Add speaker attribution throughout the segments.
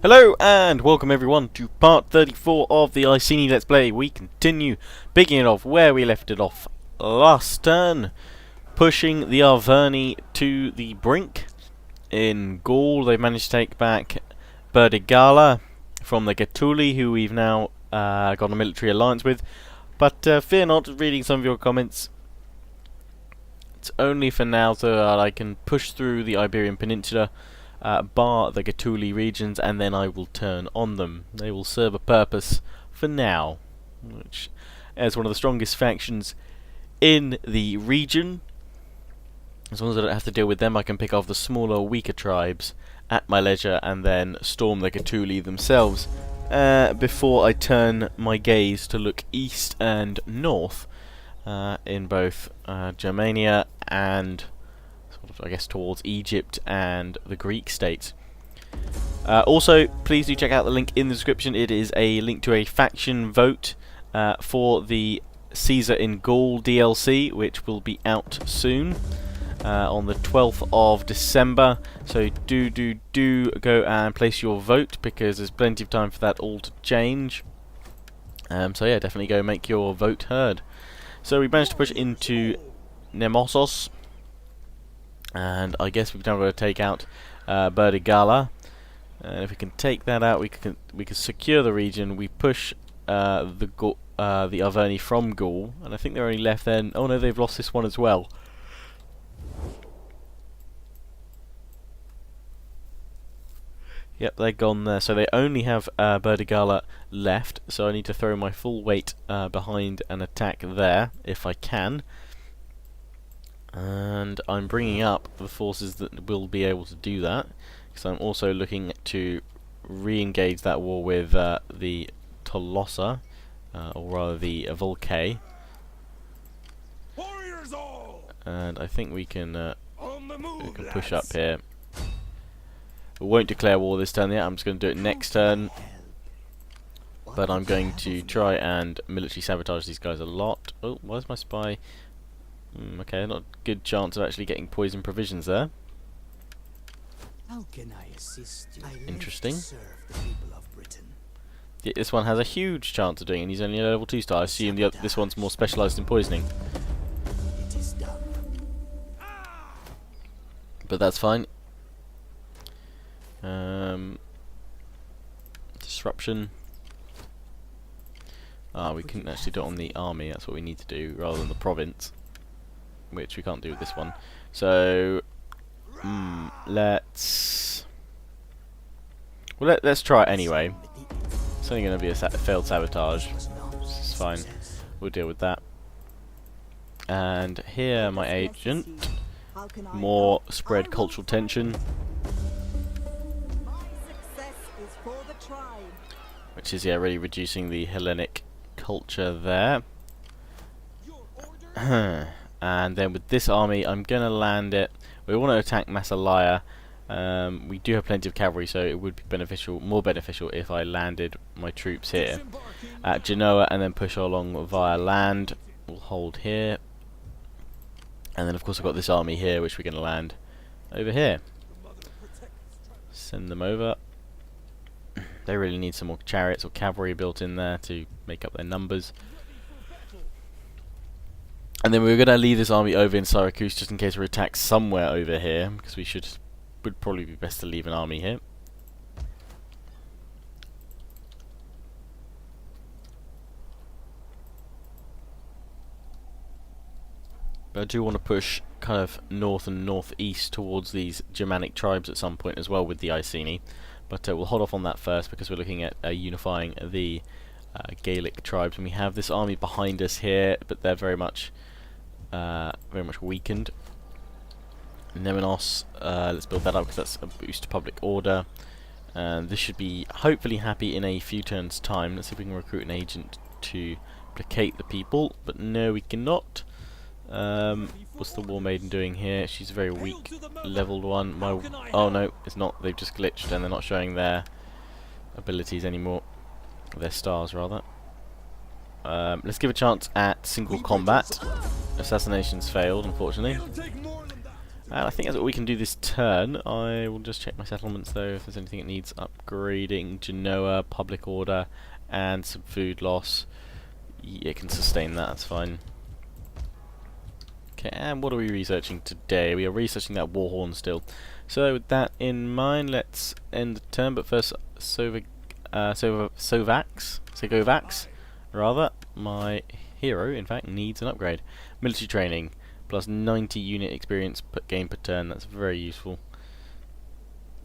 Speaker 1: Hello and welcome everyone to part 34 of the Iceni Let's Play. We continue picking it off where we left it off last turn, pushing the Arverni to the brink. In Gaul they've managed to take back Berdigala from the Gaetuli, who we've now got a military alliance with. But fear not, reading some of your comments, it's only for now so that I can push through the Iberian Peninsula, bar the Gaetuli regions, and then I will turn on them. They will serve a purpose for now, which, as one of the strongest factions in the region, as long as I don't have to deal with them, I can pick off the smaller, weaker tribes at my leisure and then storm the Gaetuli themselves before I turn my gaze to look east and north in both Germania and I guess towards Egypt and the Greek states. Also, please do check out the link in the description. It is a link to a faction vote for the Caesar in Gaul DLC, which will be out soon on the 12th of December. So do go and place your vote, because there's plenty of time for that all to change. So yeah, definitely go make your vote heard. So we managed to push into Nemossos, and I guess we've now got to take out Berdigala. And if we can take that out, we can secure the region. We push the Arverni from Gaul, and I think they're only left then. Oh no, they've lost this one as well. Yep, they're gone there. So they only have Berdigala left. So I need to throw my full weight behind and attack there if I can. And I'm bringing up the forces that will be able to do that, because I'm also looking to re-engage that war with the Tolosa, or rather the Volcae. And I think we can push up here. We won't declare war this turn yet, I'm just going to do it next turn. But I'm going to try and military sabotage these guys a lot. Oh, where's my spy? Okay, not a good chance of actually getting poison provisions there.
Speaker 2: How can I assist you?
Speaker 1: Interesting.
Speaker 2: Serve the people of Britain.
Speaker 1: Yeah, this one has a huge chance of doing it, and he's only a level 2 star. I assume this one's more specialised in poisoning.
Speaker 2: It is done.
Speaker 1: But that's fine. Disruption. We couldn't actually do it on the army, that's what we need to do, rather than the province, which we can't do with this one. So let's try it anyway. It's only going to be a failed sabotage. This is fine. We'll deal with that. And here, my agent, more spread cultural tension, which is really reducing the Hellenic culture there. And then with this army, I'm going to land it. We want to attack Massalia. We do have plenty of cavalry, so it would be more beneficial if I landed my troops here at Genoa and then push along via land. We'll hold here. And then of course I've got this army here, which we're going to land over here. Send them over. They really need some more chariots or cavalry built in there to make up their numbers. And then we're going to leave this army over in Syracuse just in case we're attacked somewhere over here, because would probably be best to leave an army here. But I do want to push kind of north and northeast towards these Germanic tribes at some point as well with the Iceni. But we'll hold off on that first, because we're looking at unifying the Gaelic tribes, and we have this army behind us here, but they're very much weakened. Nemenos, let's build that up, because that's a boost to public order, and this should be hopefully happy in a few turns time. Let's see if we can recruit an agent to placate the people, but no, we cannot. What's the War Maiden doing here? She's a very weak leveled one. Oh no, it's not. They've just glitched and they're not showing their abilities anymore. Their stars, rather. Let's give a chance at single combat. Assassinations failed, unfortunately. And I think that's what we can do this turn. I will just check my settlements though, if there's anything that needs upgrading. Genoa, public order, and some food loss. Yeah, it can sustain that, that's fine. Okay, and what are we researching today? We are researching that war horn still. So with that in mind, let's end the turn, but first Segovax, rather, my hero, in fact, needs an upgrade. Military training. Plus 90 unit experience per game per turn, that's very useful.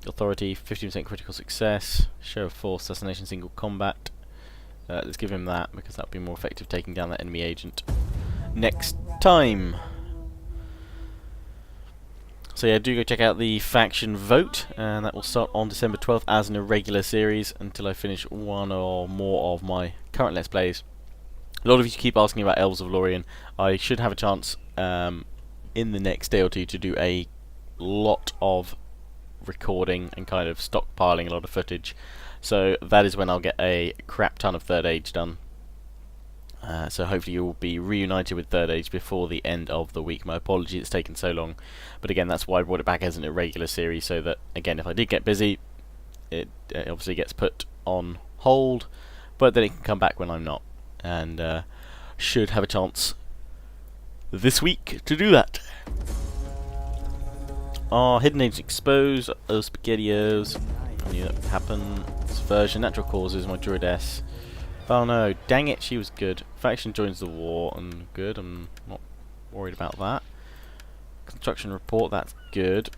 Speaker 1: Authority, 50% critical success. Show of force, assassination, single combat. Let's give him that, because that would be more effective taking down that enemy agent. Next time! So yeah, do go check out the faction vote, and that will start on December 12th as an irregular series until I finish one or more of my current Let's Plays. A lot of you keep asking about Elves of Lorien. I should have a chance in the next day or two to do a lot of recording and kind of stockpiling a lot of footage. So that is when I'll get a crap ton of Third Age done. So hopefully you will be reunited with Third Age before the end of the week. My apologies it's taken so long. But again, that's why I brought it back as an irregular series, so that, again, if I did get busy, it obviously gets put on hold, but then it can come back when I'm not. And should have a chance this week to do that. Hidden Agents exposed. Spaghettios. I knew that would happen. Subversion. Natural causes. My Druidess. Oh no, dang it, she was good. Faction joins the war, and good. I'm not worried about that. Construction report. That's good.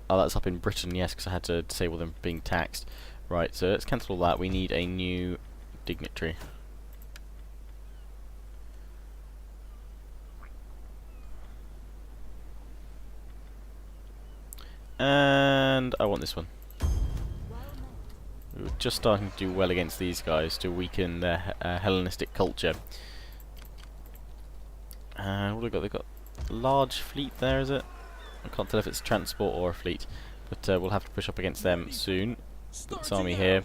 Speaker 1: Oh, that's up in Britain. Yes, because I had to disable them being taxed. Right. So let's cancel all that. We need a new dignitary. And I want this one. We were just starting to do well against these guys to weaken their Hellenistic culture. And what have we got? They've got a large fleet there, is it? I can't tell if it's transport or a fleet, but we'll have to push up against them soon. This army here,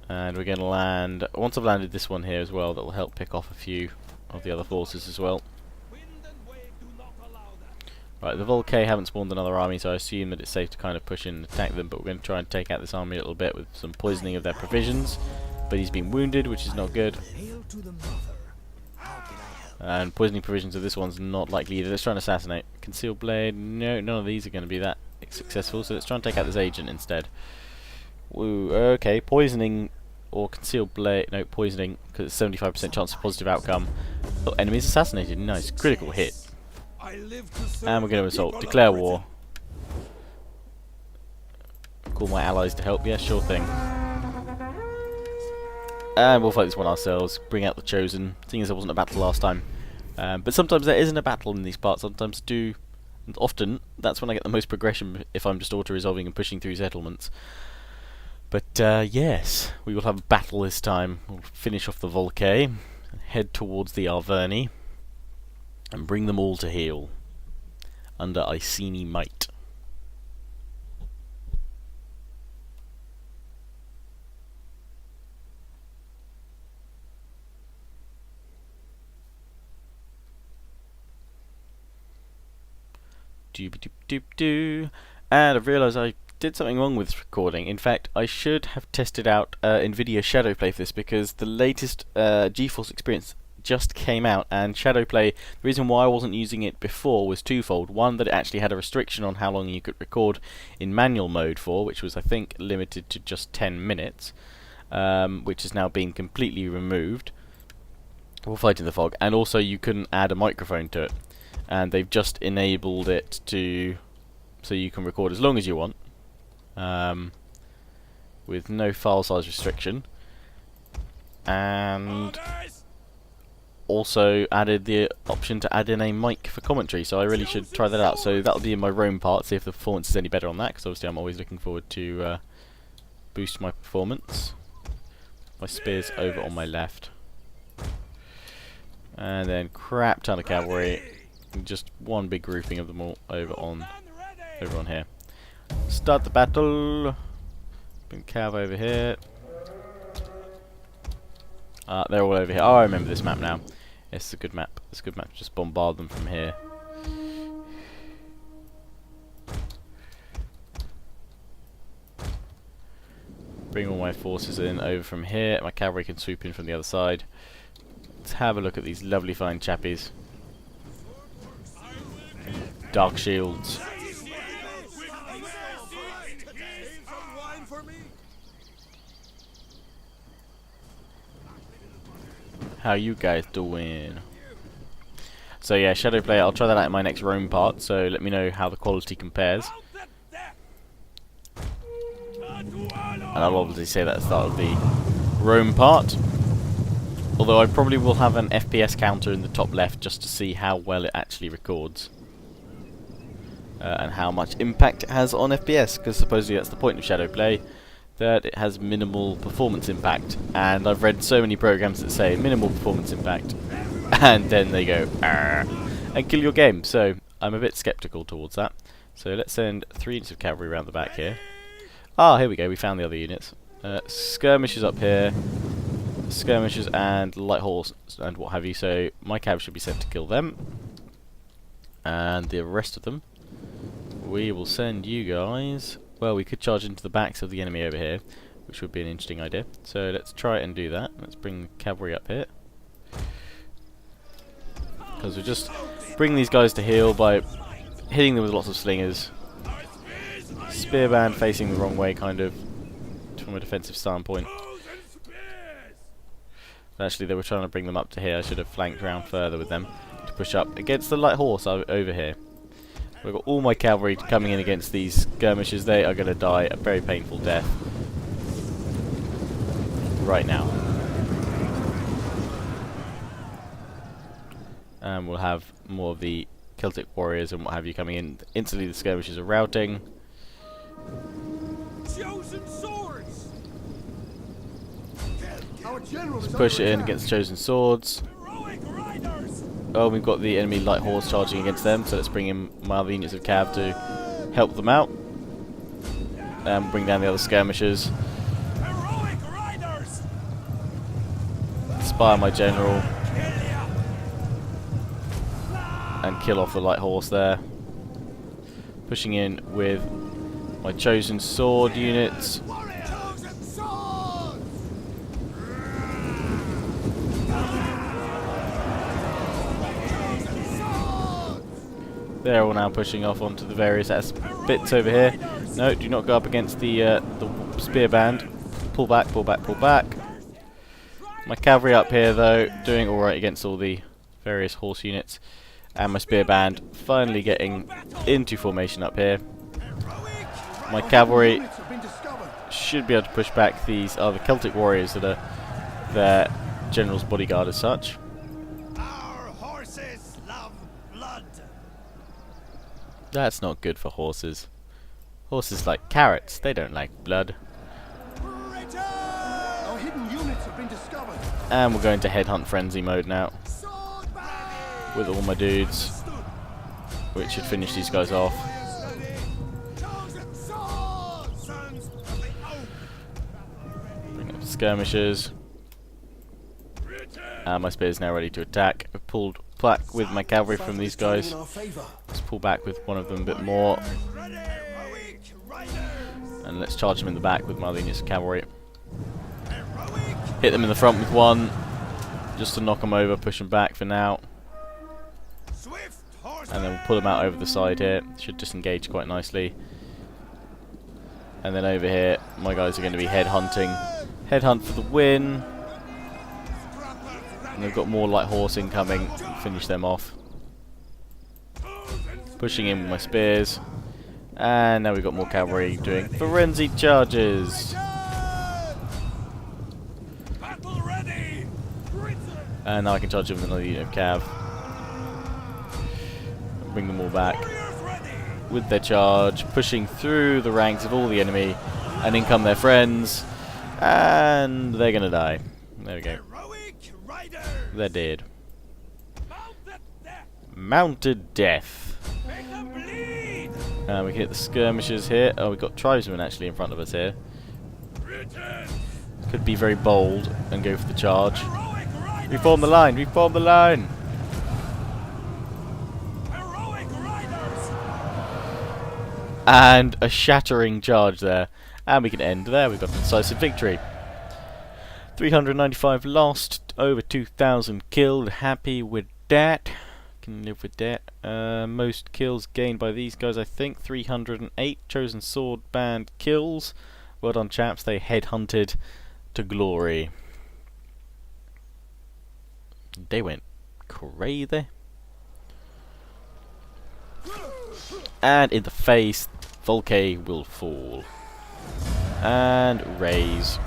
Speaker 1: and we're going to land. Once I've landed this one here as well, that will help pick off a few of the other forces as well. Right, the Volcae haven't spawned another army, so I assume that it's safe to kind of push in and attack them, but we're going to try and take out this army a little bit with some poisoning of their provisions. But he's been wounded, which is not good. And poisoning provisions of this one's not likely either. Let's try and assassinate. Concealed blade, no, none of these are going to be that successful, so let's try and take out this agent instead. Woo, okay, poisoning or concealed blade, no, poisoning, because it's 75% chance of positive outcome. Oh, enemies assassinated, nice, critical hit. And we're going to assault. Declare war. Call my allies to help. Yeah, sure thing. And we'll fight this one ourselves. Bring out the Chosen. Seeing as there wasn't a battle last time. But sometimes there isn't a battle in these parts. Sometimes do. And often, that's when I get the most progression if I'm just auto-resolving and pushing through settlements. But yes, we will have a battle this time. We'll finish off the Volcae. Head towards the Arverni. And bring them all to heel under Iceni might. Doop-a-doop-doop-doo. And I've realised I did something wrong with this recording. In fact, I should have tested out NVIDIA Shadowplay for this, because the latest GeForce experience just came out, and Shadowplay, the reason why I wasn't using it before was twofold. One, that it actually had a restriction on how long you could record in manual mode for, which was I think limited to just 10 minutes, which has now been completely removed. We'll fight in the fog. And also you couldn't add a microphone to it, and they've just enabled it to so you can record as long as you want, with no file size restriction, and also added the option to add in a mic for commentary, so I really should try that out. So that'll be in my Rome part, see if the performance is any better on that, because obviously I'm always looking forward to boost my performance. My spear's over on my left. And then crap ton of cavalry. Just one big grouping of them all over on here. Start the battle. Bring cav over here. They're all over here. Oh, I remember this map now. It's a good map. It's a good map. Just bombard them from here. bring all my forces in over from here. My cavalry can swoop in from the other side. Let's have a look at these lovely fine chappies. Dark shields. How you guys doing? So yeah, Shadowplay, I'll try that out in my next Rome part, so let me know how the quality compares. And I'll obviously say that at the start of the Rome part. Although I probably will have an FPS counter in the top left just to see how well it actually records. And how much impact it has on FPS, because supposedly that's the point of Shadowplay, that it has minimal performance impact. And I've read so many programs that say minimal performance impact, and then they go and kill your game. So I'm a bit skeptical towards that. So let's send 3 units of cavalry around the back here. Ah, here we go, we found the other units. Skirmishers up here. Skirmishers and light horse and what have you. So my cav should be sent to kill them. And the rest of them, we will send you guys. Well, we could charge into the backs of the enemy over here, which would be an interesting idea. So let's try and do that. Let's bring the cavalry up here. Because we'll just bring these guys to heal by hitting them with lots of slingers. Spearband facing the wrong way, kind of, from a defensive standpoint. Actually, they were trying to bring them up to here. I should have flanked around further with them to push up against the light horse over here. We've got all my cavalry coming in against these skirmishers. They are going to die a very painful death right now. And we'll have more of the Celtic warriors and what have you coming in. Instantly the skirmishers are routing.
Speaker 2: Chosen swords.
Speaker 1: Let's push it in against chosen swords. Oh, we've got the enemy light horse charging against them, so let's bring in my other units of cav to help them out. And bring down the other skirmishers. Inspire my general. And kill off the light horse there. Pushing in with my chosen sword units. They're all now pushing off onto the various bits over here. No, do not go up against the spear band. Pull back, pull back, pull back. My cavalry up here, though, doing alright against all the various horse units. And my spear band finally getting into formation up here. My cavalry should be able to push back these other Celtic warriors that are their general's bodyguard as such. That's not good for horses. Horses like carrots, they don't like blood. And we're going to headhunt frenzy mode now. With all my dudes. Which should finish these guys off. Bring up skirmishers. And my spear is now ready to attack. I've pulled back with my cavalry from these guys. Let's pull back with one of them a bit more. And let's charge them in the back with my other units of cavalry. Hit them in the front with one. Just to knock them over, push them back for now. And then we'll pull them out over the side here. Should disengage quite nicely. And then over here, my guys are going to be headhunting. Headhunt for the win. And they've got more light horse incoming. Finish them off. Pushing in with my spears. And now we've got more cavalry doing frenzied charges. And now I can charge them with another unit of cav. Bring them all back with their charge, pushing through the ranks of all the enemy, and in come their friends, and they're gonna die. There we go. They're dead. Mounted death. We can hit the skirmishers here. Oh, we've got tribesmen actually in front of us here. Could be very bold and go for the charge. Reform the line, reform the line! And a shattering charge there. And we can end there. We've got a decisive victory. 395 lost, over 2,000 killed. Happy with that. Can live with that. Most kills gained by these guys, I think. 308 chosen sword band kills. Well done, chaps. They headhunted to glory. They went crazy. And in the face, Volcae will fall. And raise.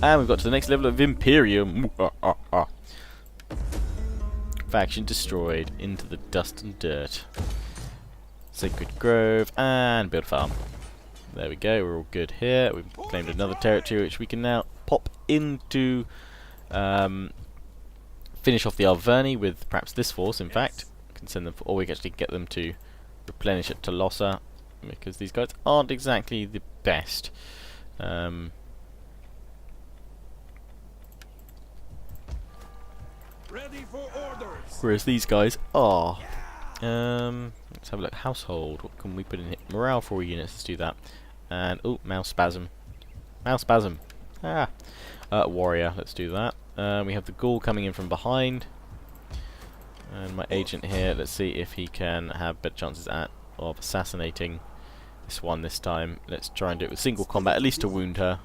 Speaker 1: And we've got to the next level of Imperium. Faction destroyed into the dust and dirt. Sacred Grove and build farm. There we go, we're all good here. We've claimed another territory which we can now pop into. Finish off the Arverni with perhaps this force, in fact. Can send them, or we can actually get them to replenish at Tolosa, because these guys aren't exactly the best.
Speaker 3: Ready for orders.
Speaker 1: Whereas these guys are. Let's have a look. Household. What can we put in here? Morale 4 units. Let's do that. And oh, mouse spasm. Mouse spasm. Ah. Warrior. Let's do that. We have the Gaul coming in from behind. And my agent here. Let's see if he can have better chances of assassinating this one this time. Let's try and do it with single combat, at least to wound her.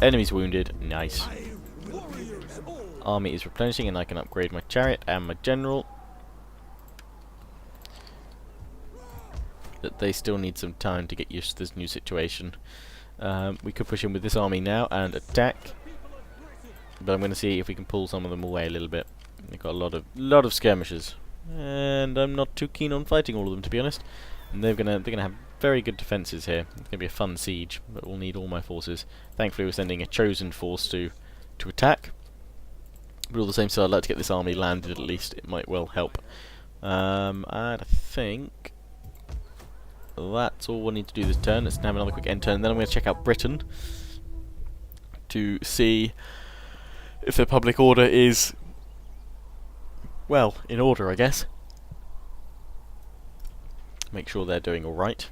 Speaker 1: Enemies wounded. Nice. Army is replenishing, and I can upgrade my chariot and my general. But they still need some time to get used to this new situation. We could push in with this army now and attack, but I'm going to see if we can pull some of them away a little bit. They've got a lot of skirmishers, and I'm not too keen on fighting all of them, to be honest. And they're gonna have very good defences here. It's gonna be a fun siege, but we'll need all my forces. Thankfully, we're sending a chosen force to attack. But all the same, so I'd like to get this army landed at least. It might well help. And I think that's all we'll need to do this turn. Let's have another quick end turn. Then I'm going to check out Britain to see if their public order is, well, in order, I guess. Make sure they're doing alright.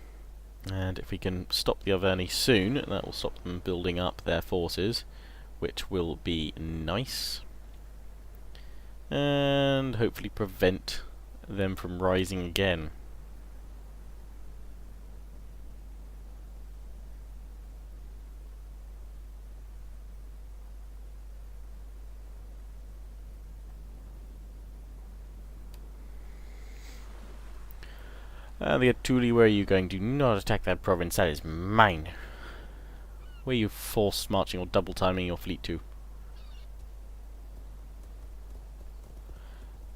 Speaker 1: And if we can stop the Arverni soon, that will stop them building up their forces, which will be nice. And hopefully prevent them from rising again. The Atuli, where are you going? Do not attack that province, that is mine. Where are you force marching or double timing your fleet to?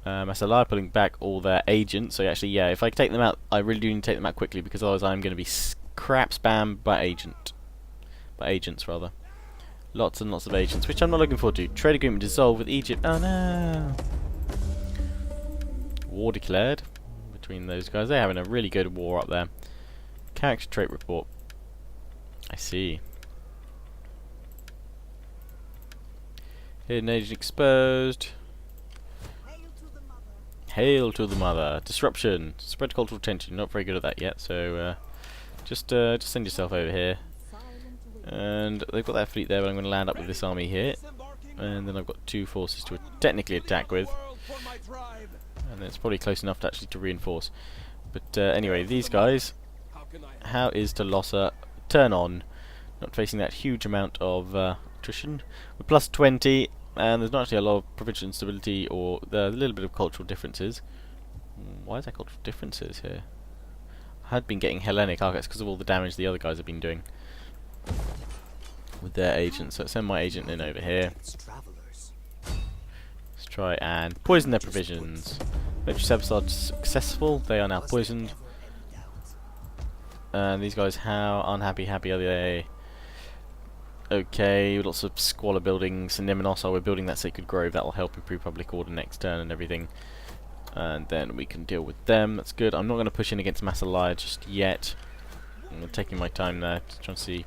Speaker 1: Masalah pulling back all their agents, so actually, yeah, if I take them out, I really do need to take them out quickly, because otherwise I'm going to be crap spammed by agents rather. Lots and lots of agents, which I'm not looking forward to. Trade agreement dissolved with Egypt. Oh no! War declared between those guys. They're having a really good war up there. Character trait report. I see. Hidden agent exposed. Hail to the mother. Disruption. Spread cultural tension. Not very good at that yet, so just send yourself over here. And they've got that fleet there, but I'm going to land up with this army here. And then I've got two forces to technically attack with. And it's probably close enough to actually to reinforce. But anyway, these guys, how is Tolosa? Turn on. Not facing that huge amount of attrition. We're plus 20. And there's not actually a lot of provincial instability or a little bit of cultural differences. Why is there cultural differences here? I had been getting Hellenic architects because of all the damage the other guys have been doing with their agents. So let's send my agent in over here. Let's try and poison their provisions. Military sabotage successful. They are now poisoned. And these guys, how unhappy are they? Okay, lots of squalor buildings. In Nemenos, we're building that Sacred Grove. That will help improve public order next turn and everything. And then we can deal with them. That's good. I'm not going to push in against Masalaya just yet. I'm taking my time there to try and see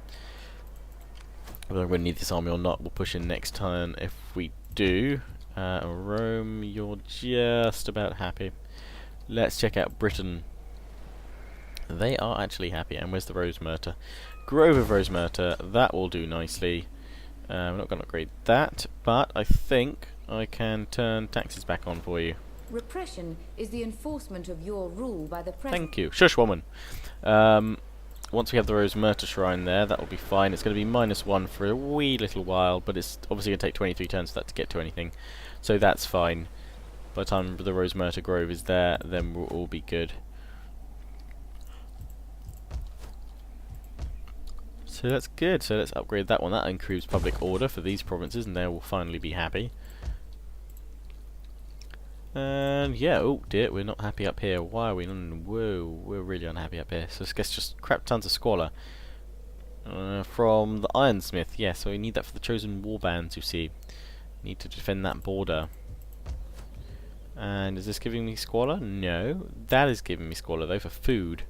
Speaker 1: whether I'm going to need this army or not. We'll push in next turn if we do. Rome, you're just about happy. Let's check out Britain. They are actually happy. And where's the Rose Myrta? Grove of Rose Myrta. That will do nicely. I'm not going to upgrade that, but I think I can turn taxes back on for you.
Speaker 3: Repression is the enforcement of your rule by the president.
Speaker 1: Thank you. Shush, woman. Once we have the Rose Myrta Shrine there, that will be fine. It's going to be -1 for a wee little while, but it's obviously going to take 23 turns for that to get to anything. So that's fine. By the time the Rose Myrta Grove is there, then we'll all be good. So that's good. So let's upgrade that one. That improves public order for these provinces, and they will finally be happy. And yeah, oh dear, we're not happy up here. Why are we? Whoa, we're really unhappy up here. So I guess just crap tons of squalor. From the Ironsmith, yeah, so we need that for the chosen warbands, you see. Need to defend that border. And is this giving me squalor? No. That is giving me squalor though, for food.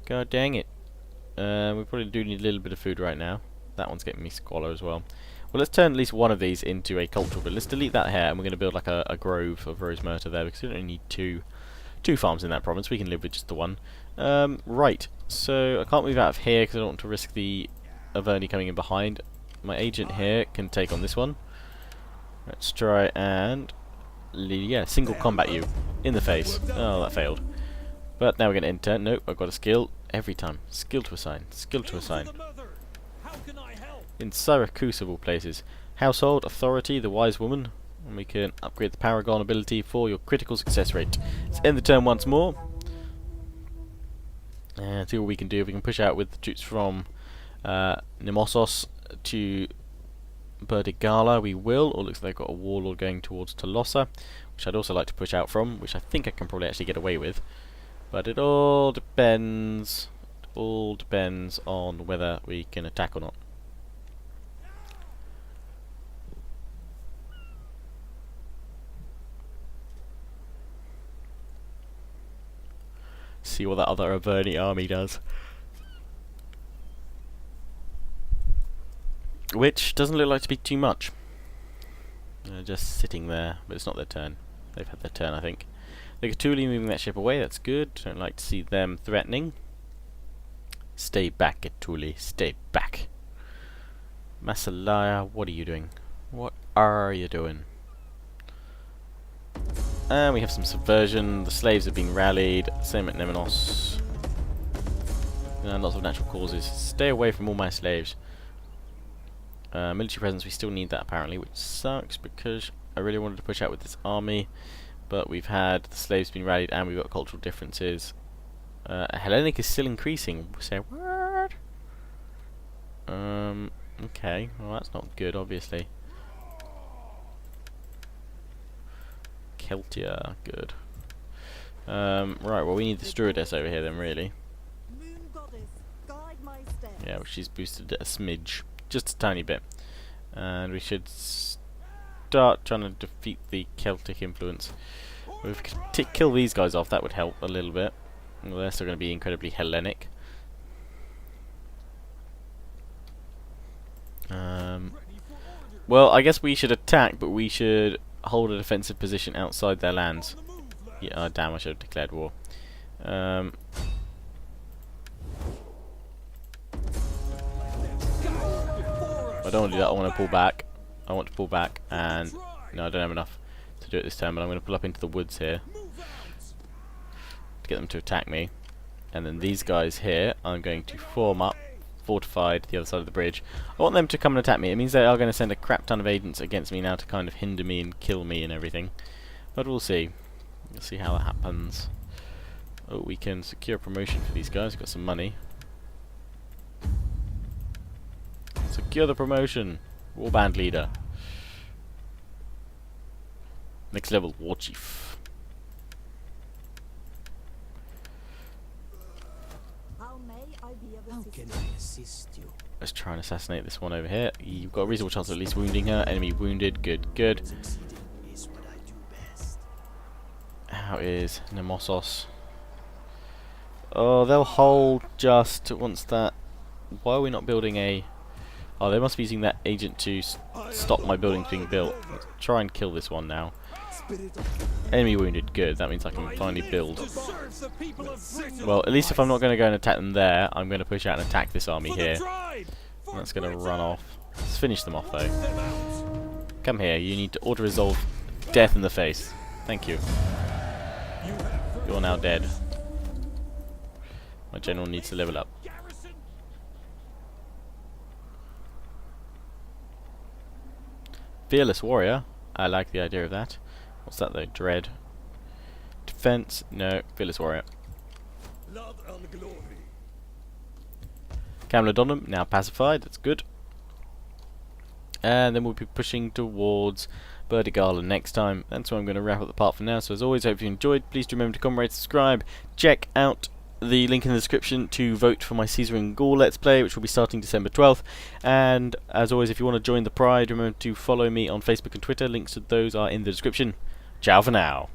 Speaker 1: God dang it. We probably do need a little bit of food right now. That one's getting me squalor as well. Well, let's turn at least one of these into a cultural village. Let's delete that here, and we're going to build like a grove of Rose Myrta there, because we don't need two farms in that province. We can live with just the one. Right, so I can't move out of here because I don't want to risk the Averni coming in behind. My agent here can take on this one. Let's try and... yeah, single combat you. In the face. Oh, that failed. But now we're going to enter. Nope, I've got a skill. Every time. Skill to assign. Skill to assign. In Syracuse of all places. Household, Authority, the Wise Woman. And we can upgrade the Paragon ability for your critical success rate. Let's end the turn once more. And see what we can do. We can push out with the troops from Nemossos to Burdigala. We will. Or looks like they've got a warlord going towards Tolosa, which I'd also like to push out from, which I think I can probably actually get away with. But it all depends. It all depends on whether we can attack or not. See what that other Averni army does. Which doesn't look like to be too much. They're just sitting there, but it's not their turn. They've had their turn, I think. The Gatuli moving that ship away, that's good. Don't like to see them threatening. Stay back, Gatuli, stay back. Massalaya, what are you doing? What are you doing? And we have some subversion. The slaves have been rallied. Same at Nemenos. Lots of natural causes. Stay away from all my slaves. Military presence, we still need that apparently, which sucks because I really wanted to push out with this army. But we've had the slaves being rallied and we've got cultural differences. Hellenic is still increasing. Say what? Okay. Well, that's not good, obviously. Celtia, good. Right, well we need the Stewardess over here then, really. Yeah, well, she's boosted a smidge. Just a tiny bit. And we should start trying to defeat the Celtic influence. If we could kill these guys off, that would help a little bit. Well, they're still going to be incredibly Hellenic. Well, I guess we should attack, but we should hold a defensive position outside their lands. Yeah, damn, I should have declared war. I don't want to do that, I want to pull back. I want to pull back, and no, I don't have enough to do it this time, but I'm going to pull up into the woods here to get them to attack me. And then these guys here, I'm going to form up, fortified, the other side of the bridge. I want them to come and attack me. It means they are going to send a crap ton of agents against me now to kind of hinder me and kill me and everything. But we'll see. We'll see how that happens. Oh, we can secure a promotion for these guys. We've got some money. Secure the promotion. Warband leader. Next level, war chief.
Speaker 2: How can I assist you?
Speaker 1: Let's try and assassinate this one over here. You've got a reasonable chance of at least wounding her. Enemy wounded. Good, good.
Speaker 2: Is what I do best.
Speaker 1: How is Nemossos? Oh, they'll hold just once that... Why are we not building a... Oh, they must be using that agent to stop my buildings being built. Let's try and kill this one now. Enemy wounded. Good. That means I can finally build. Well, at least if I'm not going to go and attack them there, I'm going to push out and attack this army here. And that's going to run off. Let's finish them off, though. Come here. You need to auto-resolve death in the face. Thank you. You're now dead. My general needs to level up. Fearless warrior. I like the idea of that. What's that though? Dread. Defense. No. Fearless warrior. Camlodonum now pacified. That's good. And then we'll be pushing towards Gaul next time. That's where I'm going to wrap up the part for now. So as always, I hope you enjoyed. Please do remember to comment, rate, subscribe. Check out the link in the description to vote for my Caesar and Gaul Let's Play, which will be starting December 12th. And as always, if you want to join the Pride, remember to follow me on Facebook and Twitter. Links to those are in the description. Ciao for now.